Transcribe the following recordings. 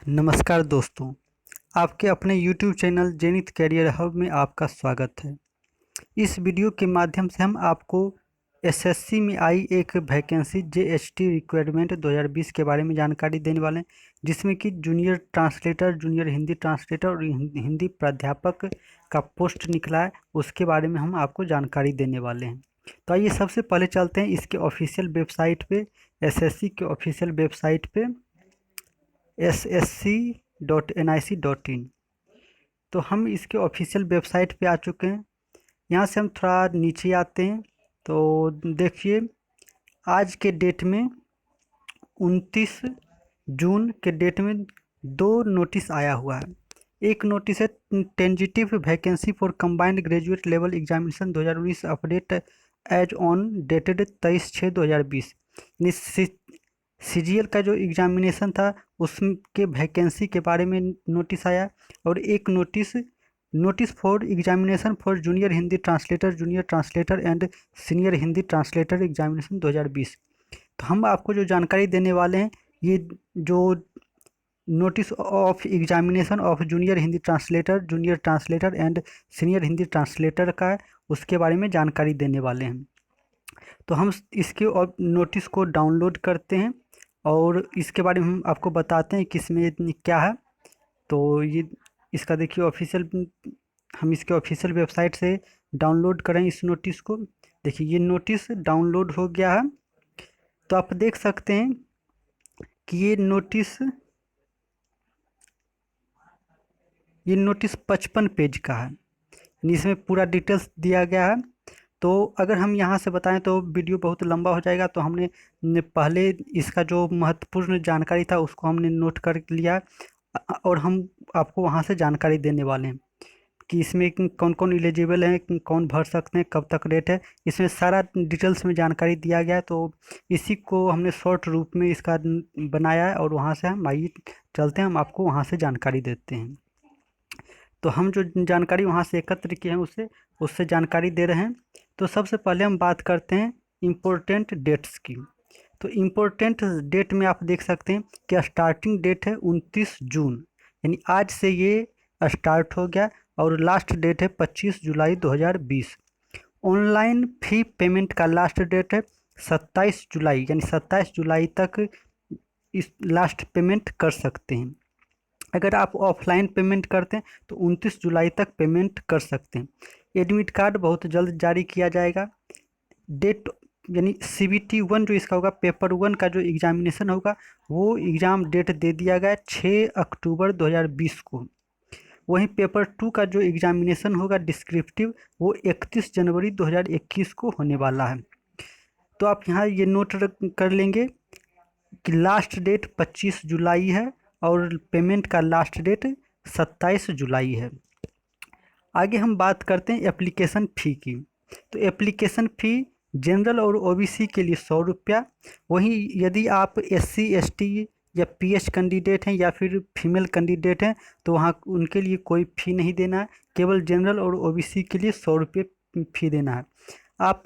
नमस्कार दोस्तों, आपके अपने YouTube channel Zenith Career Hub में आपका स्वागत है। इस वीडियो के माध्यम से हम आपको एसएससी में आई एक वैकेंसी जेएचटी रिक्वायरमेंट 2020 के बारे में जानकारी देने वाले हैं, जिसमें कि junior translator, junior Hindi translator और हिंदी प्राध्यापक का पोस्ट निकला है, उसके बारे में हम आपको जानकारी देने वाले हैं। तो आइए सबसे पहले चलते हैं इसके ऑफिशियल वेबसाइट पे, एसएससी के ऑफिशियल वेबसाइट पे ssc.nic.in। तो हम इसके ऑफिशियल वेबसाइट पे आ चुके हैं। यहाँ से हम थोड़ा नीचे आते हैं तो देखिए, आज के डेट में 29 जून के डेट में दो नोटिस आया हुआ है। एक नोटिस है tentative vacancy for combined graduate level examination 2019 update as on dated 23/6/2020। CGL का जो एग्जामिनेशन था उसके वैकेंसी के बारे में नोटिस आया, और एक notice for examination for junior Hindi translator and senior Hindi translator examination 2020। तो हम आपको जो जानकारी देने वाले हैं, ये जो notice of examination of junior translator and senior Hindi translator का है, उसके बारे में जानकारी देने वाले हैं। तो हम इसके और नोटिस को डाउनलोड करते हैं और इसके बारे में हम आपको बताते हैं कि इसमें क्या है। तो ये इसका देखिए ऑफिशियल, हम इसके ऑफिशियल वेबसाइट से डाउनलोड करें इस नोटिस को। देखिए ये नोटिस डाउनलोड हो गया है। तो आप देख सकते हैं कि ये नोटिस 55 पेज का है, इसमें पूरा डिटेल्स दिया गया है। तो अगर हम यहाँ से बताएं तो वीडियो बहुत लंबा हो जाएगा, तो हमने पहले इसका जो महत्वपूर्ण जानकारी था उसको हमने नोट कर लिया, और हम आपको वहाँ से जानकारी देने वाले हैं कि इसमें कौन कौन एलिजिबल है, कौन भर सकते हैं, कब तक रेट है, इसमें सारा डिटेल्स में जानकारी दिया गया है। तो इसी को हमने शॉर्ट रूप में इसका बनाया है, और वहाँ से हम आइए चलते हैं, हम आपको वहाँ से जानकारी देते हैं। तो हम जो जानकारी वहाँ से एकत्र किए हैं उससे जानकारी दे रहे हैं। तो सबसे पहले हम बात करते हैं इम्पोर्टेंट डेट्स की। तो इम्पोर्टेंट डेट में आप देख सकते हैं कि स्टार्टिंग डेट है 29 जून, यानी आज से ये स्टार्ट हो गया, और लास्ट डेट है 25 जुलाई 2020। ऑनलाइन फ़ी पेमेंट का लास्ट डेट है 27 जुलाई, यानी 27 जुलाई तक इस लास्ट पेमेंट कर सकते हैं। अगर आप ऑफलाइन पेमेंट करते हैं तो 29 जुलाई तक पेमेंट कर सकते हैं। एडमिट कार्ड बहुत जल्द जारी किया जाएगा। डेट यानी CBT 1 जो इसका होगा, पेपर 1 का जो एग्जामिनेशन होगा, वो एग्ज़ाम डेट दे दिया गया 6 अक्टूबर 2020 को। वहीं पेपर 2 का जो एग्जामिनेशन होगा डिस्क्रिप्टिव, वो 31 जनवरी 2021 को होने वाला है। तो आप यहाँ ये नोट कर लेंगे कि लास्ट डेट 25 जुलाई है और पेमेंट का लास्ट डेट 27 जुलाई है। आगे हम बात करते हैं एप्लीकेशन फ़ी की। तो एप्लीकेशन फ़ी जनरल और OBC के लिए 100 रुपया। वहीं यदि आप SC ST या PH कैंडिडेट हैं या फिर फीमेल कैंडिडेट हैं तो वहाँ उनके लिए कोई फ़ी नहीं देना है, केवल जनरल और OBC के लिए 100 रुपये फ़ी देना है। आप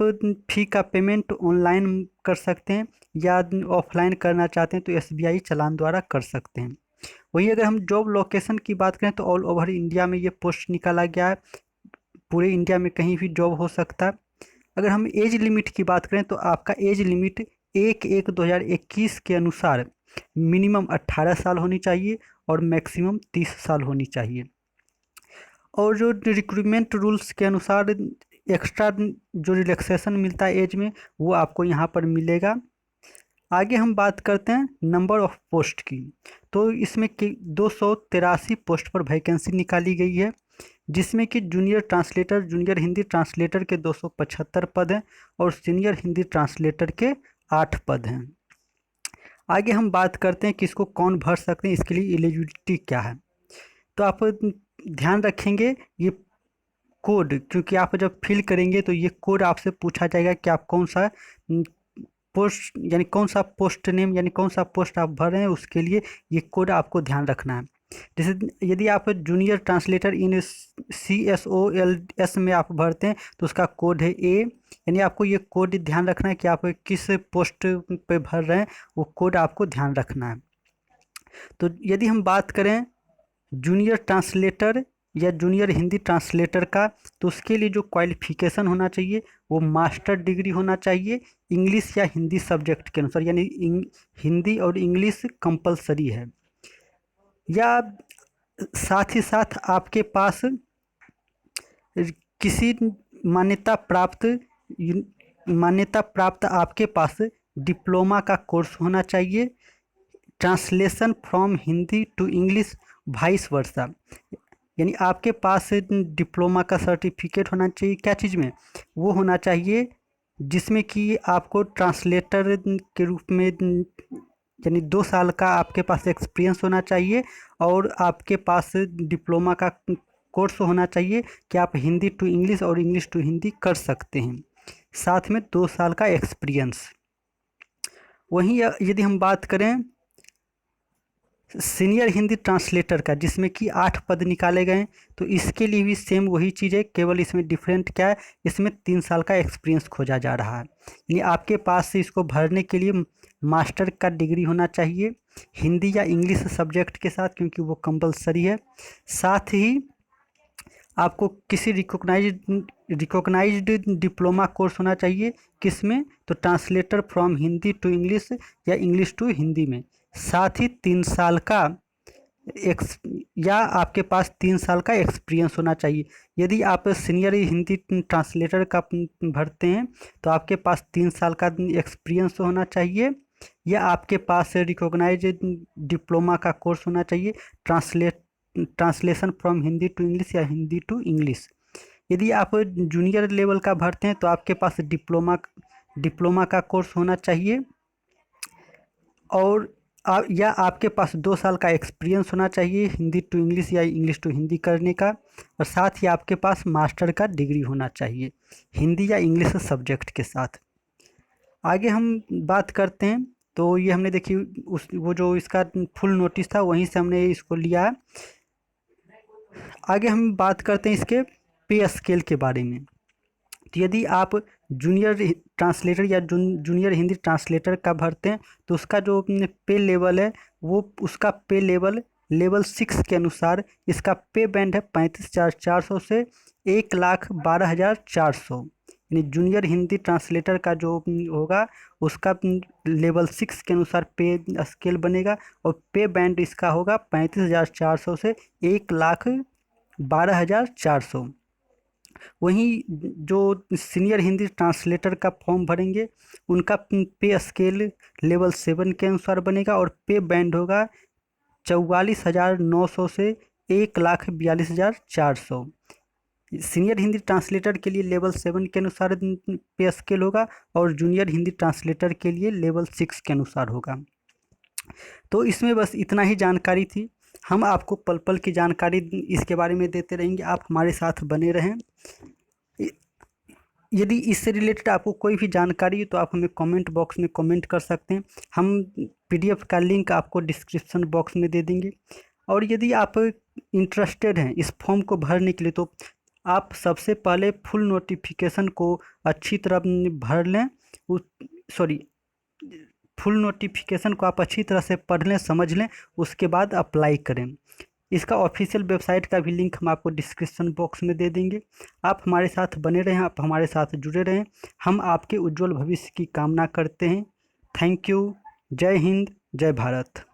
फ़ी का पेमेंट ऑनलाइन कर सकते हैं या ऑफलाइन करना चाहते हैं तो SBI चालान द्वारा कर सकते हैं। वहीं अगर हम जॉब लोकेशन की बात करें तो ऑल ओवर इंडिया में ये पोस्ट निकाला गया है, पूरे इंडिया में कहीं भी जॉब हो सकता है। अगर हम एज लिमिट की बात करें तो आपका एज लिमिट 1/1/2021 के अनुसार मिनिमम 18 साल होनी चाहिए और मैक्सिमम 30 साल होनी चाहिए। और जो रिक्रूटमेंट रूल्स के अनुसार एक्स्ट्रा जो रिलैक्सेशन मिलता है एज में, वो आपको यहाँ पर मिलेगा। आगे हम बात करते हैं नंबर ऑफ पोस्ट की। तो इसमें 283 पोस्ट पर वैकेंसी निकाली गई है, जिसमें कि जूनियर हिंदी ट्रांसलेटर के 275 पद हैं और सीनियर हिंदी ट्रांसलेटर के 8 पद हैं। आगे हम बात करते हैं कि इसको कौन भर सकते हैं, इसके लिए एलिजिबिलिटी क्या है। तो आप ध्यान रखेंगे ये कोड, क्योंकि आप जब फिल करेंगे तो ये कोड आपसे पूछा जाएगा कि आप कौन सा पोस्ट यानी कौन सा पोस्ट नेम यानी कौन सा पोस्ट आप भर रहे हैं, उसके लिए ये कोड आपको ध्यान रखना है। जैसे यदि आप जूनियर ट्रांसलेटर इन CSOLS में आप भरते हैं तो उसका कोड है A, यानी आपको ये कोड ध्यान रखना है कि आप किस पोस्ट पे भर रहे हैं, वो कोड आपको ध्यान रखना है। तो यदि हम बात करें जूनियर ट्रांसलेटर या जूनियर हिंदी ट्रांसलेटर का, तो उसके लिए जो क्वालिफिकेशन होना चाहिए वो मास्टर डिग्री होना चाहिए इंग्लिश या हिंदी सब्जेक्ट के अनुसार, यानी हिंदी और इंग्लिश कंपलसरी है। या साथ ही साथ आपके पास किसी मान्यता प्राप्त आपके पास डिप्लोमा का कोर्स होना चाहिए, translation from Hindi to English vice versa, यानी आपके पास डिप्लोमा का सर्टिफिकेट होना चाहिए। क्या चीज़ में? वो होना चाहिए जिसमें कि आपको ट्रांसलेटर के रूप में, यानी 2 साल का आपके पास एक्सपीरियंस होना चाहिए और आपके पास डिप्लोमा का कोर्स होना चाहिए कि आप हिंदी टू इंग्लिश और इंग्लिश टू हिंदी कर सकते हैं, साथ में 2 साल का एक्सपीरियंस। वहीं यदि हम बात करें सीनियर हिंदी ट्रांसलेटर का, जिसमें कि 8 पद निकाले गए हैं, तो इसके लिए भी सेम वही चीज़ है, केवल इसमें डिफरेंट क्या है, इसमें 3 साल का एक्सपीरियंस खोजा जा रहा है। यानी आपके पास से इसको भरने के लिए मास्टर का डिग्री होना चाहिए हिंदी या इंग्लिश सब्जेक्ट के साथ, क्योंकि वो कंपलसरी है। साथ ही आपको किसी रिकॉग्नाइज्ड डिप्लोमा कोर्स होना चाहिए, किसमें? तो translator from Hindi to English या इंग्लिश टू हिंदी में। साथ ही 3 साल का आपके पास 3 साल का एक्सपीरियंस होना चाहिए। यदि आप सीनियर हिंदी ट्रांसलेटर का भरते हैं तो आपके पास 3 साल का एक्सपीरियंस होना चाहिए, या आपके पास रिकॉग्नाइज्ड डिप्लोमा का कोर्स होना चाहिए translation from Hindi to English या हिंदी टू इंग्लिश। यदि आप जूनियर लेवल का भरते हैं तो आपके पास डिप्लोमा का कोर्स होना चाहिए, और या आपके पास 2 साल का एक्सपीरियंस होना चाहिए हिंदी टू इंग्लिश या इंग्लिश टू हिंदी करने का, और साथ ही आपके पास मास्टर का डिग्री होना चाहिए हिंदी या इंग्लिश सब्जेक्ट के साथ। आगे हम बात करते हैं, तो ये हमने देखी वो जो इसका फुल नोटिस था वहीं से हमने इसको लिया है। आगे हम बात करते हैं इसके पे स्केल के बारे में। तो यदि आप जूनियर ट्रांसलेटर या जूनियर हिंदी ट्रांसलेटर का भरते हैं तो उसका जो पे लेवल है वो उसका पे लेवल 6 के अनुसार इसका पे बैंड है 35,400 से 1,12,400। यानी जूनियर हिंदी ट्रांसलेटर का जो होगा उसका लेवल 6 के अनुसार पे स्केल बनेगा, और पे बैंड इसका होगा 35,400 से 1,12,400। वहीं जो सीनियर हिंदी ट्रांसलेटर का फॉर्म भरेंगे उनका पे स्केल लेवल 7 के अनुसार बनेगा, और पे बैंड होगा 44,900 से 1,42,400। सीनियर हिंदी ट्रांसलेटर के लिए लेवल 7 के अनुसार पे स्केल होगा, और जूनियर हिंदी ट्रांसलेटर के लिए लेवल 6 के अनुसार होगा। तो इसमें बस इतना ही जानकारी थी। हम आपको पल पल की जानकारी इसके बारे में देते रहेंगे, आप हमारे साथ बने रहें। यदि इससे रिलेटेड आपको कोई भी जानकारी है तो आप हमें कमेंट बॉक्स में कमेंट कर सकते हैं, हम पीडीएफ का लिंक आपको डिस्क्रिप्शन बॉक्स में दे देंगे। और यदि आप इंटरेस्टेड हैं इस फॉर्म को भरने के लिए तो आप सबसे पहले फुल नोटिफिकेशन को अच्छी तरह भर लें, फुल नोटिफिकेशन को आप अच्छी तरह से पढ़ लें, समझ लें, उसके बाद अप्लाई करें। इसका ऑफिशियल वेबसाइट का भी लिंक हम आपको डिस्क्रिप्शन बॉक्स में दे देंगे। आप हमारे साथ बने रहें, आप हमारे साथ जुड़े रहें, हम आपके उज्जवल भविष्य की कामना करते हैं। Thank you. जय हिंद, जय भारत।